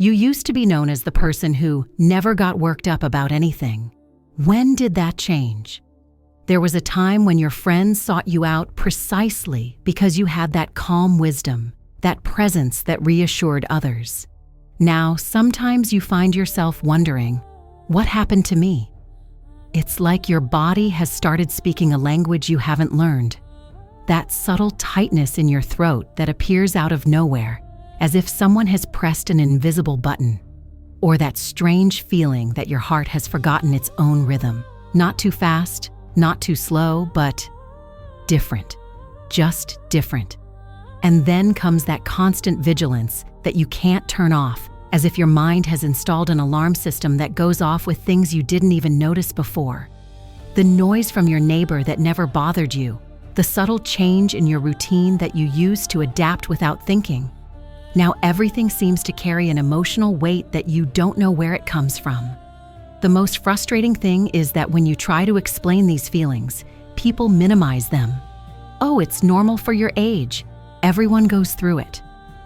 You used to be known as the person who never got worked up about anything. When did that change? There was a time when your friends sought you out precisely because you had that calm wisdom, that presence that reassured others. Now, sometimes you find yourself wondering, what happened to me? It's like your body has started speaking a language you haven't learned. That subtle tightness in your throat that appears out of nowhere, as if someone has pressed an invisible button. Or that strange feeling that your heart has forgotten its own rhythm. Not too fast, not too slow, but different. Just different. And then comes that constant vigilance that you can't turn off, as if your mind has installed an alarm system that goes off with things you didn't even notice before. The noise from your neighbor that never bothered you, the subtle change in your routine that you used to adapt without thinking. Now everything seems to carry an emotional weight that you don't know where it comes from. The most frustrating thing is that when you try to explain these feelings, people minimize them. Oh, it's normal for your age. Everyone goes through it.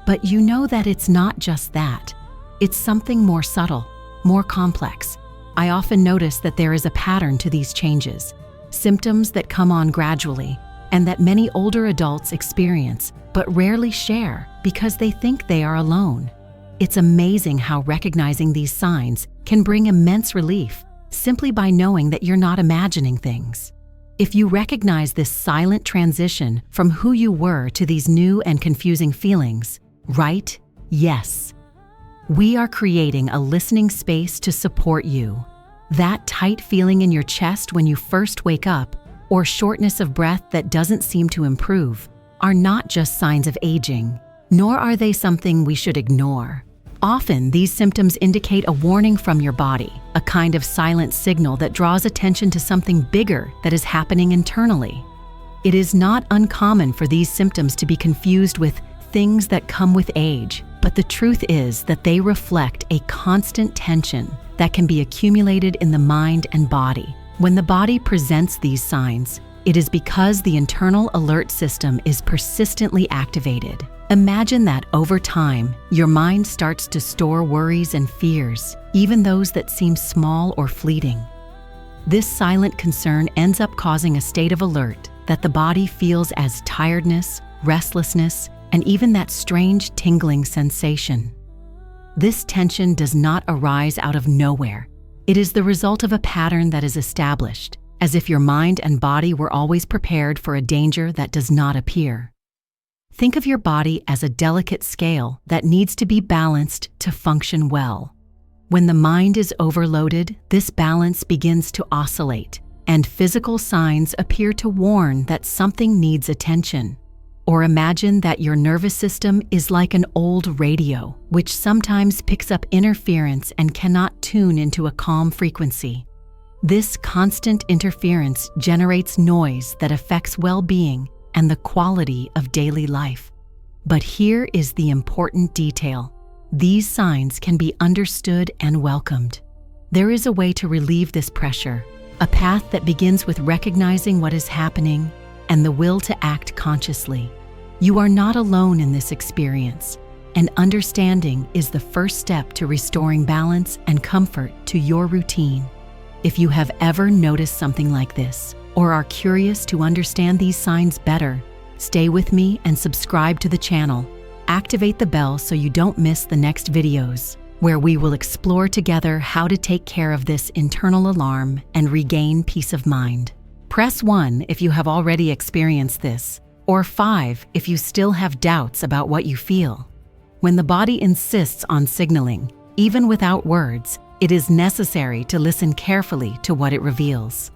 But you know that it's not just that. It's something more subtle, more complex. I often notice that there is a pattern to these changes, symptoms that come on gradually, and that many older adults experience, but rarely share because they think they are alone. It's amazing how recognizing these signs can bring immense relief simply by knowing that you're not imagining things. If you recognize this silent transition from who you were to these new and confusing feelings, right? Yes. We are creating a listening space to support you. That tight feeling in your chest when you first wake up, or shortness of breath that doesn't seem to improve, are not just signs of aging, nor are they something we should ignore. Often, these symptoms indicate a warning from your body, a kind of silent signal that draws attention to something bigger that is happening internally. It is not uncommon for these symptoms to be confused with things that come with age, but the truth is that they reflect a constant tension that can be accumulated in the mind and body. When the body presents these signs, it is because the internal alert system is persistently activated. Imagine that over time, your mind starts to store worries and fears, even those that seem small or fleeting. This silent concern ends up causing a state of alert that the body feels as tiredness, restlessness, and even that strange tingling sensation. This tension does not arise out of nowhere. It is the result of a pattern that is established, as if your mind and body were always prepared for a danger that does not appear. Think of your body as a delicate scale that needs to be balanced to function well. When the mind is overloaded, this balance begins to oscillate, and physical signs appear to warn that something needs attention. Or imagine that your nervous system is like an old radio, which sometimes picks up interference and cannot tune into a calm frequency. This constant interference generates noise that affects well-being and the quality of daily life. But here is the important detail. These signs can be understood and welcomed. There is a way to relieve this pressure, a path that begins with recognizing what is happening and the will to act consciously. You are not alone in this experience, and understanding is the first step to restoring balance and comfort to your routine. If you have ever noticed something like this, or are curious to understand these signs better, stay with me and subscribe to the channel. Activate the bell so you don't miss the next videos, where we will explore together how to take care of this internal alarm and regain peace of mind. Press 1 if you have already experienced this, or 5 if you still have doubts about what you feel. When the body insists on signaling, even without words, it is necessary to listen carefully to what it reveals.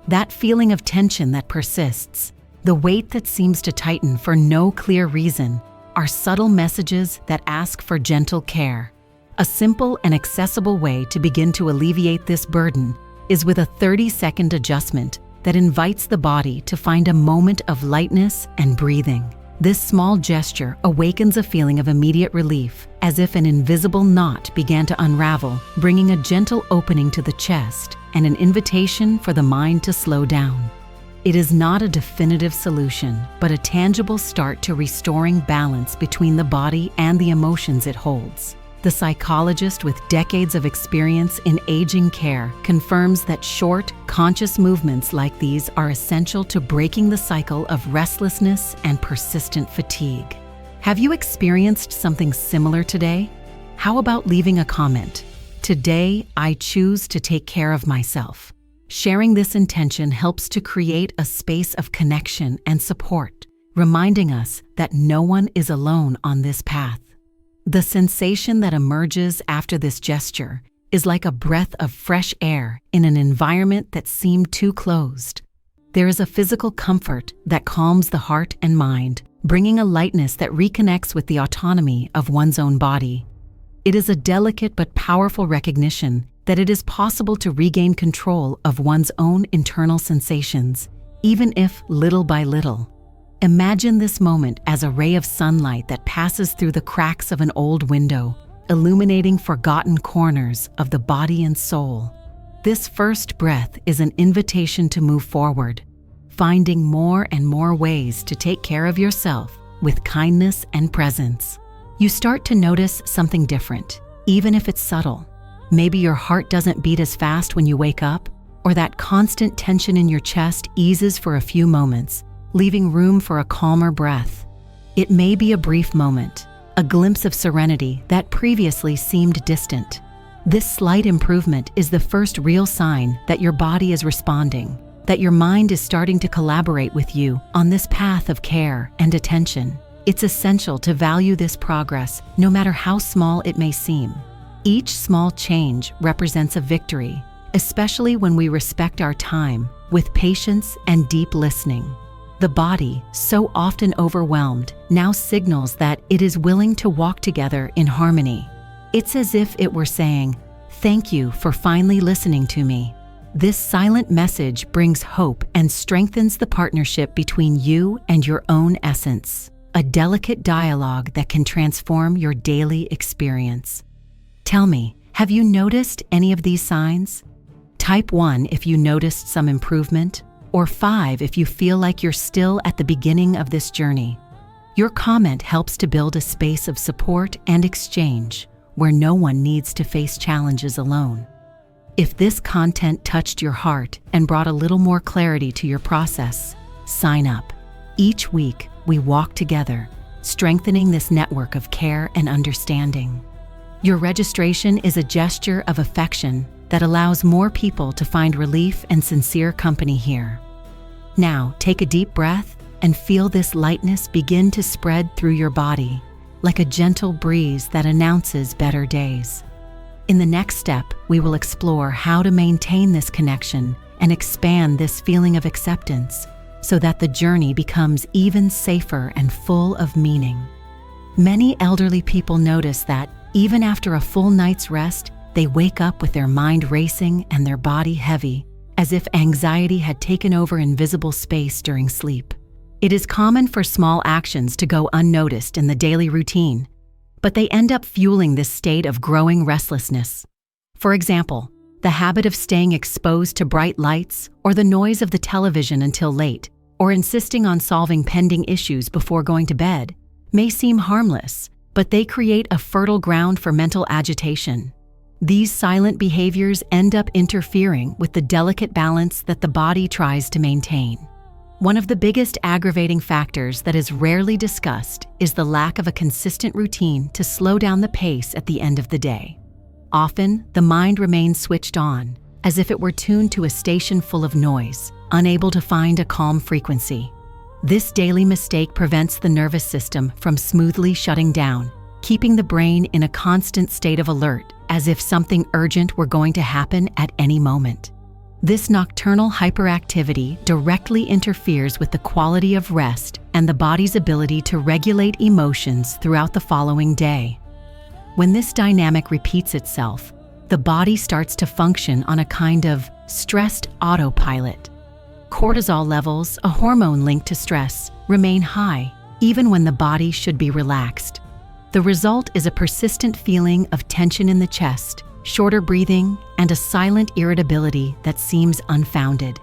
That feeling of tension that persists, the weight that seems to tighten for no clear reason, are subtle messages that ask for gentle care. A simple and accessible way to begin to alleviate this burden is with a 30-second adjustment that invites the body to find a moment of lightness and breathing. This small gesture awakens a feeling of immediate relief, as if an invisible knot began to unravel, bringing a gentle opening to the chest and an invitation for the mind to slow down. It is not a definitive solution, but a tangible start to restoring balance between the body and the emotions it holds. the psychologist with decades of experience in aging care, confirms that short, conscious movements like these are essential to breaking the cycle of restlessness and persistent fatigue. Have you experienced something similar today? How about leaving a comment? Today, I choose to take care of myself. Sharing this intention helps to create a space of connection and support, reminding us that no one is alone on this path. The sensation that emerges after this gesture is like a breath of fresh air in an environment that seemed too closed. There is a physical comfort that calms the heart and mind, bringing a lightness that reconnects with the autonomy of one's own body. It is a delicate but powerful recognition that it is possible to regain control of one's own internal sensations, even if little by little. Imagine this moment as a ray of sunlight that passes through the cracks of an old window, illuminating forgotten corners of the body and soul. This first breath is an invitation to move forward, finding more and more ways to take care of yourself with kindness and presence. You start to notice something different, even if it's subtle. Maybe your heart doesn't beat as fast when you wake up, or that constant tension in your chest eases for a few moments, leaving room for a calmer breath. It may be a brief moment, a glimpse of serenity that previously seemed distant. This slight improvement is the first real sign that your body is responding, that your mind is starting to collaborate with you on this path of care and attention. It's essential to value this progress, no matter how small it may seem. Each small change represents a victory, especially when we respect our time with patience and deep listening. The body, so often overwhelmed, now signals that it is willing to walk together in harmony. It's as if it were saying, "Thank you for finally listening to me." This silent message brings hope and strengthens the partnership between you and your own essence, a delicate dialogue that can transform your daily experience. Tell me, have you noticed any of these signs? Type 1 if you noticed some improvement, or 5 if you feel like you're still at the beginning of this journey. Your comment helps to build a space of support and exchange where no one needs to face challenges alone. If this content touched your heart and brought a little more clarity to your process, sign up. Each week, we walk together, strengthening this network of care and understanding. Your registration is a gesture of affection that allows more people to find relief and sincere company here. Now, take a deep breath and feel this lightness begin to spread through your body, like a gentle breeze that announces better days. In the next step, we will explore how to maintain this connection and expand this feeling of acceptance so that the journey becomes even safer and full of meaning. Many elderly people notice that even after a full night's rest, they wake up with their mind racing and their body heavy, as if anxiety had taken over invisible space during sleep. It is common for small actions to go unnoticed in the daily routine, but they end up fueling this state of growing restlessness. For example, the habit of staying exposed to bright lights or the noise of the television until late, or insisting on solving pending issues before going to bed, may seem harmless, but they create a fertile ground for mental agitation. These silent behaviors end up interfering with the delicate balance that the body tries to maintain. One of the biggest aggravating factors that is rarely discussed is the lack of a consistent routine to slow down the pace at the end of the day. Often, the mind remains switched on, as if it were tuned to a station full of noise, unable to find a calm frequency. This daily mistake prevents the nervous system from smoothly shutting down, keeping the brain in a constant state of alert, as if something urgent were going to happen at any moment. This nocturnal hyperactivity directly interferes with the quality of rest and the body's ability to regulate emotions throughout the following day. When this dynamic repeats itself, the body starts to function on a kind of stressed autopilot. Cortisol levels, a hormone linked to stress, remain high, even when the body should be relaxed. The result is a persistent feeling of tension in the chest, shorter breathing, and a silent irritability that seems unfounded.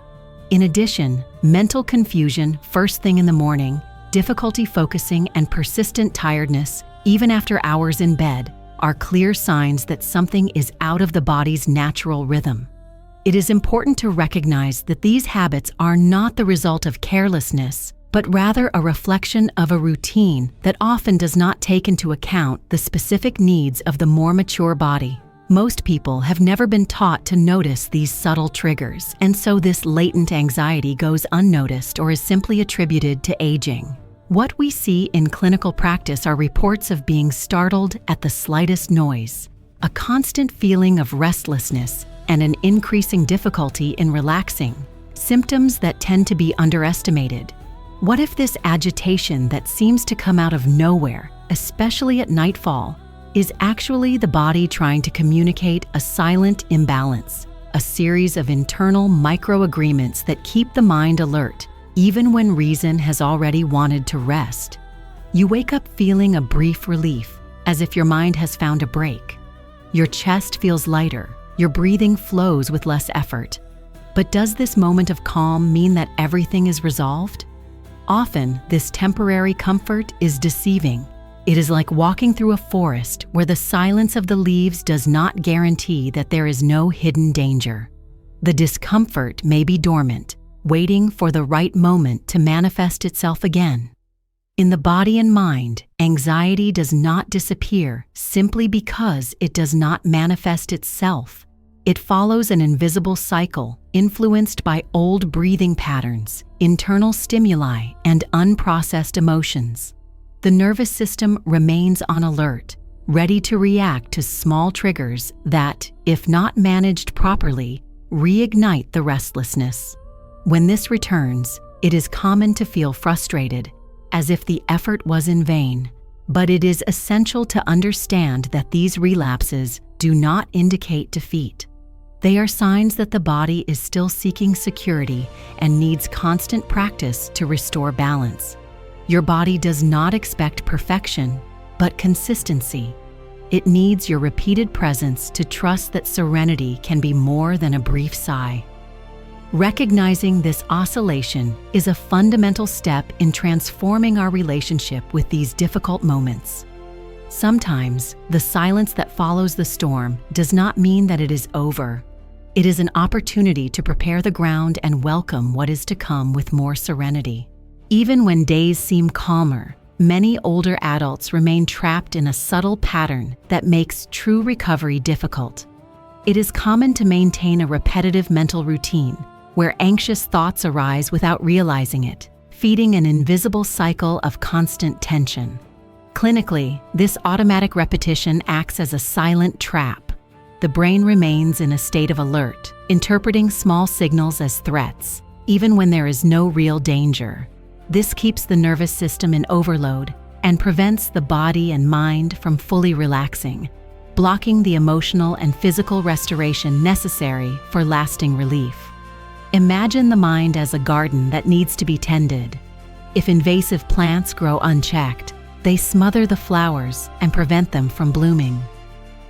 In addition, mental confusion first thing in the morning, difficulty focusing, and persistent tiredness, even after hours in bed, are clear signs that something is out of the body's natural rhythm. It is important to recognize that these habits are not the result of carelessness, but rather a reflection of a routine that often does not take into account the specific needs of the more mature body. Most people have never been taught to notice these subtle triggers, and so this latent anxiety goes unnoticed or is simply attributed to aging. What we see in clinical practice are reports of being startled at the slightest noise, a constant feeling of restlessness, and an increasing difficulty in relaxing, symptoms that tend to be underestimated. What if this agitation that seems to come out of nowhere, especially at nightfall, is actually the body trying to communicate a silent imbalance, a series of internal micro-agreements that keep the mind alert, even when reason has already wanted to rest? You wake up feeling a brief relief, as if your mind has found a break. Your chest feels lighter, your breathing flows with less effort. But does this moment of calm mean that everything is resolved? Often, this temporary comfort is deceiving. It is like walking through a forest where the silence of the leaves does not guarantee that there is no hidden danger. The discomfort may be dormant, waiting for the right moment to manifest itself again. In the body and mind, anxiety does not disappear simply because it does not manifest itself. It follows an invisible cycle influenced by old breathing patterns, internal stimuli, and unprocessed emotions. The nervous system remains on alert, ready to react to small triggers that, if not managed properly, reignite the restlessness. When this returns, it is common to feel frustrated, as if the effort was in vain. But it is essential to understand that these relapses do not indicate defeat. They are signs that the body is still seeking security and needs constant practice to restore balance. Your body does not expect perfection, but consistency. It needs your repeated presence to trust that serenity can be more than a brief sigh. Recognizing this oscillation is a fundamental step in transforming our relationship with these difficult moments. Sometimes, the silence that follows the storm does not mean that it is over. It is an opportunity to prepare the ground and welcome what is to come with more serenity. Even when days seem calmer, many older adults remain trapped in a subtle pattern that makes true recovery difficult. It is common to maintain a repetitive mental routine where anxious thoughts arise without realizing it, feeding an invisible cycle of constant tension. Clinically, this automatic repetition acts as a silent trap. The brain remains in a state of alert, interpreting small signals as threats, even when there is no real danger. This keeps the nervous system in overload and prevents the body and mind from fully relaxing, blocking the emotional and physical restoration necessary for lasting relief. Imagine the mind as a garden that needs to be tended. If invasive plants grow unchecked, they smother the flowers and prevent them from blooming.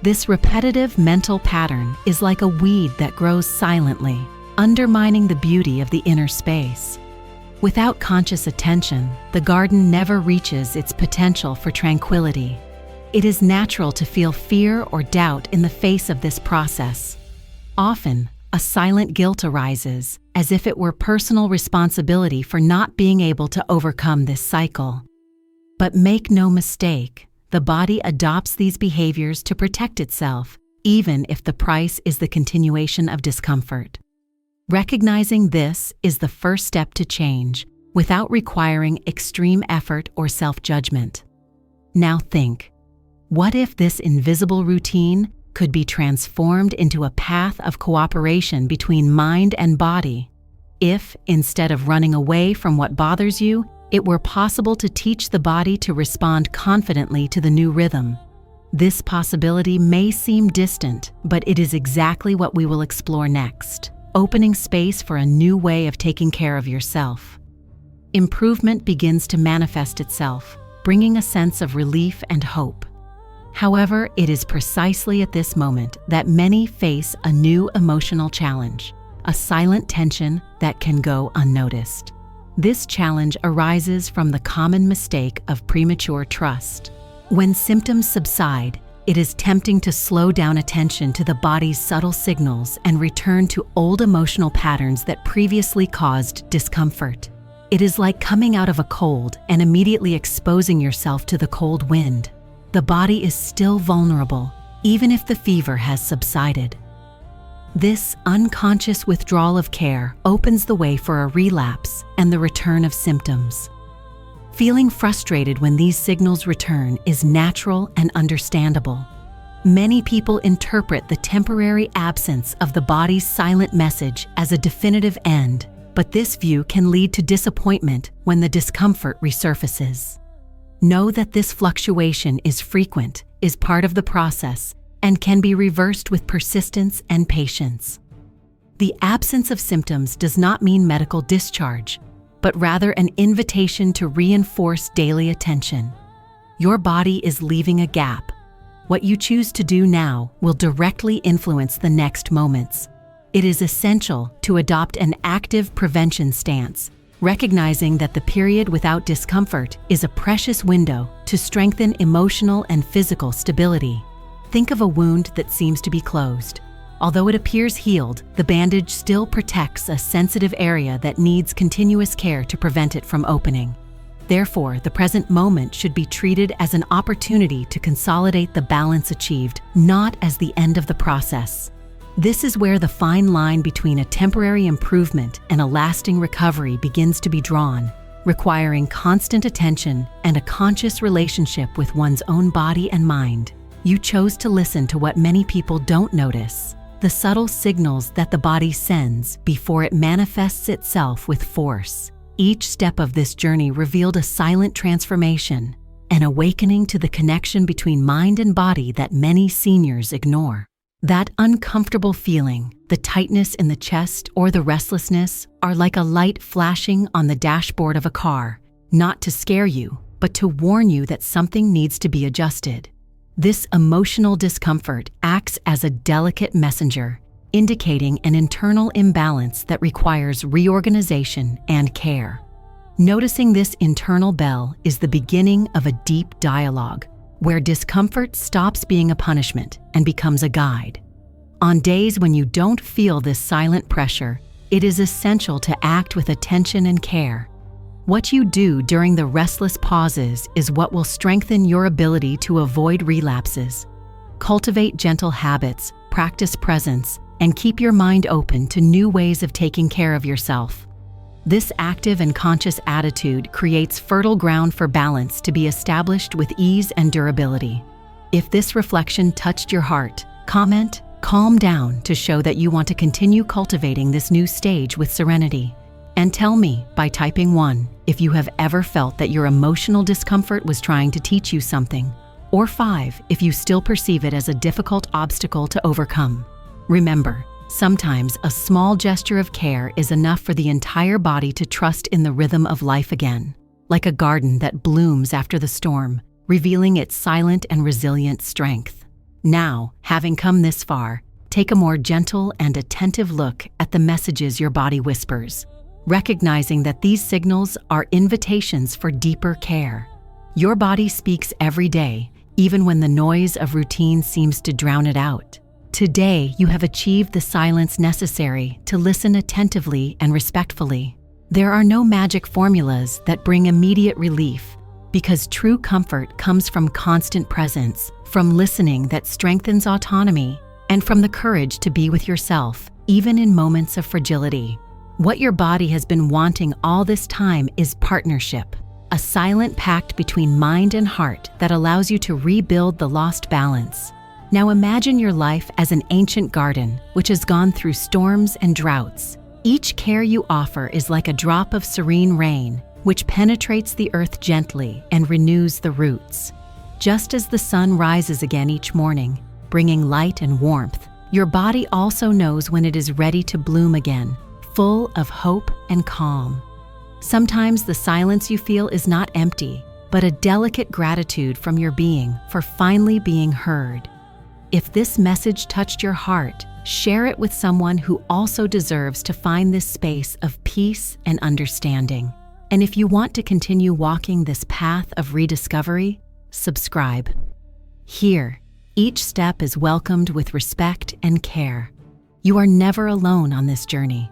This repetitive mental pattern is like a weed that grows silently, undermining the beauty of the inner space. Without conscious attention, the garden never reaches its potential for tranquility. It is natural to feel fear or doubt in the face of this process. Often, a silent guilt arises, as if it were personal responsibility for not being able to overcome this cycle. But make no mistake, the body adopts these behaviors to protect itself, even if the price is the continuation of discomfort. Recognizing this is the first step to change, without requiring extreme effort or self-judgment. Now think, what if this invisible routine could be transformed into a path of cooperation between mind and body? If, instead of running away from what bothers you, it were possible to teach the body to respond confidently to the new rhythm. This possibility may seem distant, but it is exactly what we will explore next, opening space for a new way of taking care of yourself. Improvement begins to manifest itself, bringing a sense of relief and hope. However, it is precisely at this moment that many face a new emotional challenge, a silent tension that can go unnoticed. This challenge arises from the common mistake of premature trust. When symptoms subside, It is tempting to slow down attention to the body's subtle signals and return to old emotional patterns that previously caused discomfort. It is like coming out of a cold and immediately exposing yourself to the cold wind. The body is still vulnerable, even if the fever has subsided. This unconscious withdrawal of care opens the way for a relapse and the return of symptoms. Feeling frustrated when these signals return is natural and understandable. Many people interpret the temporary absence of the body's silent message as a definitive end, but this view can lead to disappointment when the discomfort resurfaces. Know that this fluctuation is frequent, is part of the process, and can be reversed with persistence and patience. The absence of symptoms does not mean medical discharge, but rather an invitation to reinforce daily attention. Your body is leaving a gap. What you choose to do now will directly influence the next moments. It is essential to adopt an active prevention stance, recognizing that the period without discomfort is a precious window to strengthen emotional and physical stability. Think of a wound that seems to be closed. Although it appears healed, the bandage still protects a sensitive area that needs continuous care to prevent it from opening. Therefore, the present moment should be treated as an opportunity to consolidate the balance achieved, not as the end of the process. This is where the fine line between a temporary improvement and a lasting recovery begins to be drawn, requiring constant attention and a conscious relationship with one's own body and mind. You chose to listen to what many people don't notice, the subtle signals that the body sends before it manifests itself with force. Each step of this journey revealed a silent transformation, an awakening to the connection between mind and body that many seniors ignore. That uncomfortable feeling, the tightness in the chest or the restlessness, are like a light flashing on the dashboard of a car, not to scare you, but to warn you that something needs to be adjusted. This emotional discomfort acts as a delicate messenger, indicating an internal imbalance that requires reorganization and care. Noticing this internal bell is the beginning of a deep dialogue, where discomfort stops being a punishment and becomes a guide. On days when you don't feel this silent pressure, it is essential to act with attention and care. What you do during the restless pauses is what will strengthen your ability to avoid relapses. Cultivate gentle habits, practice presence, and keep your mind open to new ways of taking care of yourself. This active and conscious attitude creates fertile ground for balance to be established with ease and durability. If this reflection touched your heart, comment "Calm down" to show that you want to continue cultivating this new stage with serenity. And tell me, by typing 1, if you have ever felt that your emotional discomfort was trying to teach you something, or 5, if you still perceive it as a difficult obstacle to overcome. Remember, sometimes a small gesture of care is enough for the entire body to trust in the rhythm of life again, like a garden that blooms after the storm, revealing its silent and resilient strength. Now, having come this far, take a more gentle and attentive look at the messages your body whispers, recognizing that these signals are invitations for deeper care. Your body speaks every day, even when the noise of routine seems to drown it out. Today, you have achieved the silence necessary to listen attentively and respectfully. There are no magic formulas that bring immediate relief, because true comfort comes from constant presence, from listening that strengthens autonomy, and from the courage to be with yourself, even in moments of fragility. What your body has been wanting all this time is partnership, a silent pact between mind and heart that allows you to rebuild the lost balance. Now imagine your life as an ancient garden, which has gone through storms and droughts. Each care you offer is like a drop of serene rain, which penetrates the earth gently and renews the roots. Just as the sun rises again each morning, bringing light and warmth, your body also knows when it is ready to bloom again, full of hope and calm. Sometimes the silence you feel is not empty, but a delicate gratitude from your being for finally being heard. If this message touched your heart, share it with someone who also deserves to find this space of peace and understanding. And if you want to continue walking this path of rediscovery, subscribe. Here, Each step is welcomed with respect and care. You are never alone on this journey.